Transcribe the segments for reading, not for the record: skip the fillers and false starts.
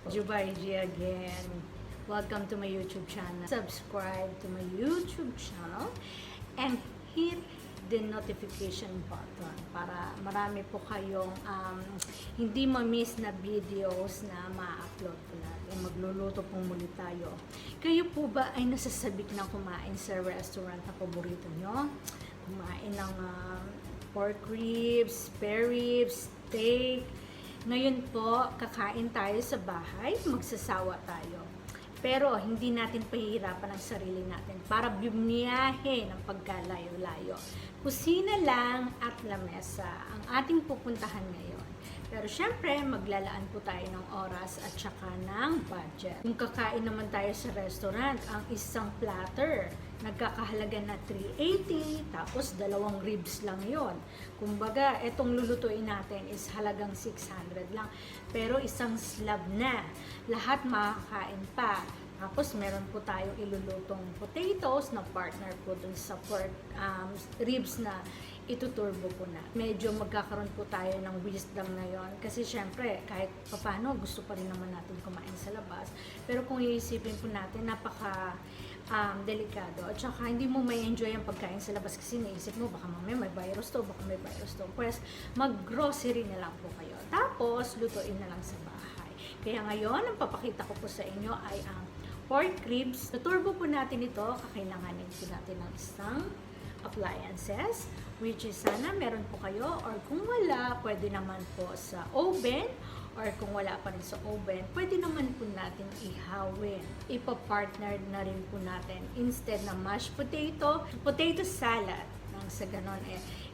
Jubaiji again. Welcome to my YouTube channel. Subscribe to my YouTube channel and hit the notification button para marami po kayong hindi ma-miss na videos na ma-upload ko natin. Magluluto po muli tayo. Kayo po ba ay nasasabik na kumain sa restaurant na paborito nyo? Kumain ng pork ribs, spare ribs, steak. Ngayon po, kakain tayo sa bahay, magsasawa tayo. Pero hindi natin pahihirapan ang sarili natin para bumiyahe ng pagkalayo-layo. Kusina lang at lamesa ang ating pupuntahan ngayon. Pero syempre, maglalaan po tayo ng oras at saka ng budget. Kung kakain naman tayo sa restaurant, ang isang platter, nagkakahalaga na 380, tapos 2 ribs lang yon. Kumbaga, etong lulutuin natin is halagang 600 lang. Pero isang slab na, lahat makakain pa. Tapos meron po tayong ilulutong potatoes na partner po dun sa pork ribs na ituturbo po na. Medyo magkakaroon po tayo ng wisdom ngayon kasi syempre kahit papano gusto pa rin naman natin kumain sa labas. Pero kung iisipin po natin, napaka delikado at saka hindi mo may enjoy ang pagkain sa labas kasi naisip mo baka mamaya may virus to, baka may virus to. Pues mag-grocery na lang po kayo. Tapos lutuin na lang sa bahay. Kaya ngayon, ang papakita ko po sa inyo ay ang pork ribs. Tuturbo po natin ito, kakailanganin po natin ng isang appliances, which is sana meron po kayo, or kung wala, pwede naman po sa oven, or kung wala pa rin sa oven, pwede naman po natin ihawin. Ipa-partner na rin po natin. Instead na mashed potato salad. Sa ganon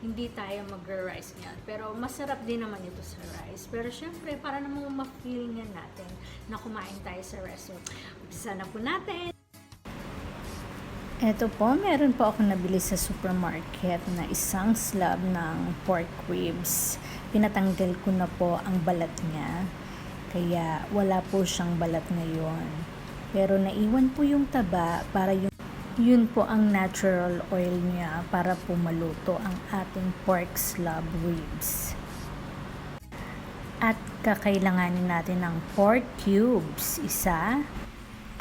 hindi tayo mag-rice ngayon. Pero masarap din naman ito sa rice. Pero syempre, para namang ma-feel nga natin na kumain tayo sa restaurant. Umpisa na po natin. Ito po, meron po ako nabili sa supermarket na isang slab ng pork ribs. Pinatanggal ko na po ang balat niya. Kaya wala po siyang balat ngayon. Pero naiwan po yung taba para yun po ang natural oil niya para po maluto ang ating pork slab ribs. At kakailanganin natin ng pork cubes, isa,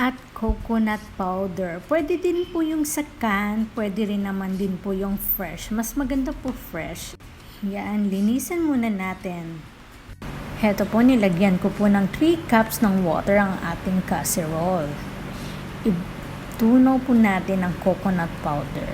at coconut powder. Pwede din po yung sa can, pwede rin naman din po yung fresh. Mas maganda po fresh. Yan, linisan muna natin. Heto po, nilagyan ko po ng 3 cups ng water ang ating casserole. Tunaw po natin ang coconut powder.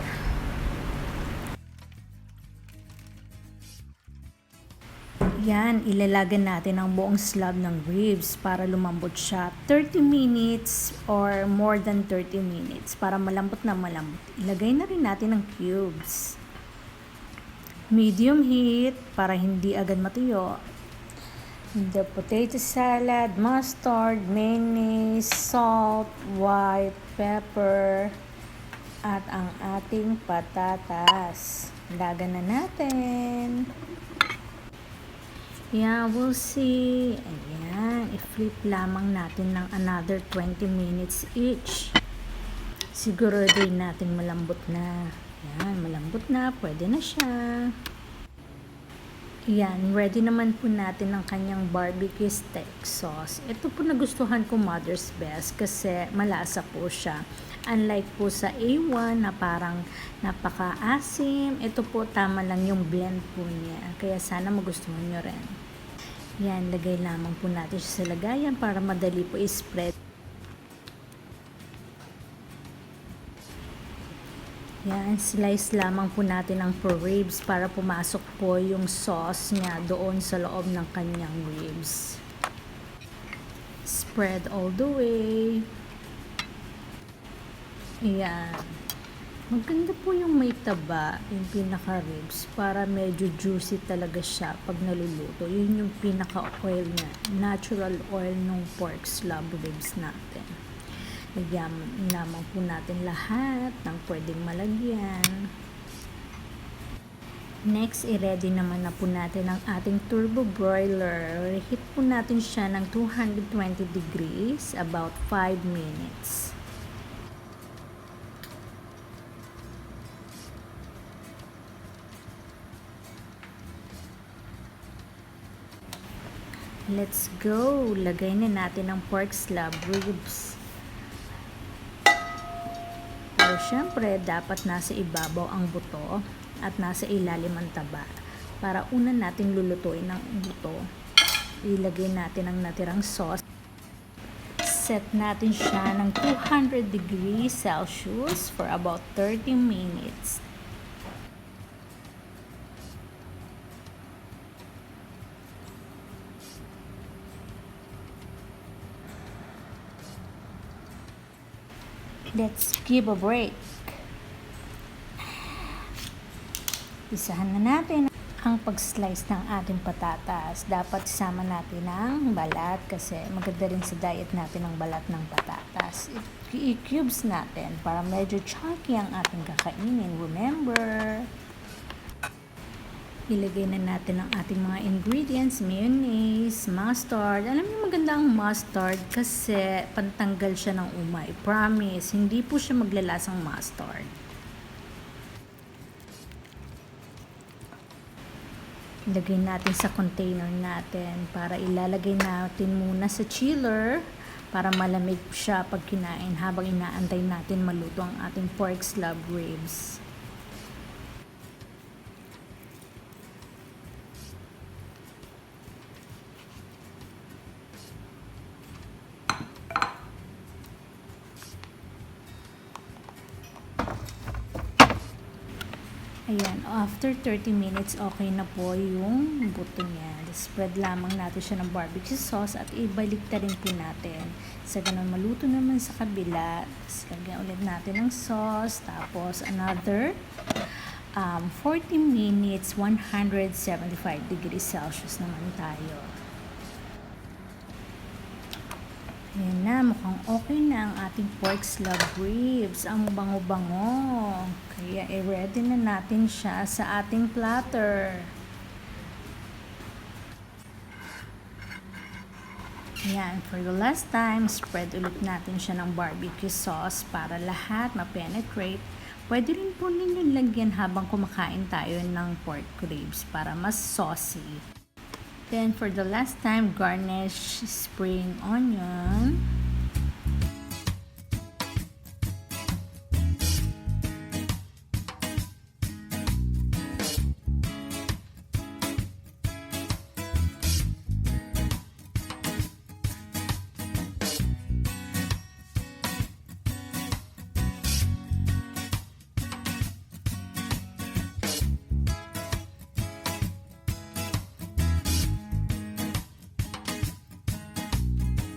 Yan, ilalagan natin ang buong slab ng ribs para lumambot siya 30 minutes or more than 30 minutes para malambot na malambot. Ilagay na rin natin ang cubes. Medium heat para hindi agad matuyo. The potato salad, mustard, mayonnaise, salt, white pepper, at ang ating patatas. Lagan na natin. Yeah, we'll see. Ayan, i-flip lamang natin ng another 20 minutes each. Siguraduhin natin malambot na. Ayan, malambot na. Pwede na siya. Yan, ready naman po natin ang kanyang barbecue steak sauce. Ito po nagustuhan ko Mother's Best kasi malasa po siya. Unlike po sa A1 na parang napaka-asim, ito po tama lang yung blend po niya. Kaya sana magustuhan nyo rin. Yan, lagay lamang po natin siya sa lagayan para madali po i-spread. Yan, slice lamang po natin ang ribs para pumasok po yung sauce niya doon sa loob ng kanyang ribs. Spread all the way. Yan. Maganda po yung may taba, yung pinaka-ribs, para medyo juicy talaga siya pag naluluto. Yun yung pinaka-oil niya, natural oil ng pork slab ribs natin. Lagyan naman po natin lahat ng pwedeng malagyan. Next, i-ready naman na po natin ang ating turbo broiler. Reheat po natin siya ng 220 degrees, about 5 minutes. Let's go! Lagay na natin ang pork slab ribs. Pero syempre, dapat nasa ibabaw ang buto at nasa ilalim ang taba. Para una natin lulutuin ang buto, ilagay natin ang natirang sauce. Set natin siya ng 200 degrees Celsius for about 30 minutes. Let's give a break. Isahan na natin ang pag-slice ng ating patatas. Dapat isama natin ang balat kasi maganda rin sa diet natin ang balat ng patatas. I-cubes natin para medyo chunky ang ating kakainin. Remember, ilagay na natin ang ating mga ingredients, mayonnaise, mustard. Alam niyo maganda ang mustard kasi pantanggal siya ng umay. Promise, hindi po siya maglalasang mustard. Ilagay natin sa container natin para ilalagay natin muna sa chiller para malamig siya pag kinain habang inaantay natin maluto ang ating pork slab ribs. Ayan, after 30 minutes, okay na po yung buto niya. Spread lamang natin siya ng barbecue sauce at ibalik na rin po natin. Sa ganun, maluto naman sa kabila. Tapos, lagyan ulit natin ng sauce. Tapos, another 40 minutes, 175 degrees Celsius naman tayo. Ayan na, mukhang okay na ang ating pork slab ribs. Ang bango-bango. Kaya i-ready na natin siya sa ating platter. Ayan, for the last time, spread ulit natin siya ng barbecue sauce para lahat ma-penetrate. Pwede rin po ninyo lagyan habang kumakain tayo ng pork ribs para mas saucy. Then, for the last time, garnish spring onion.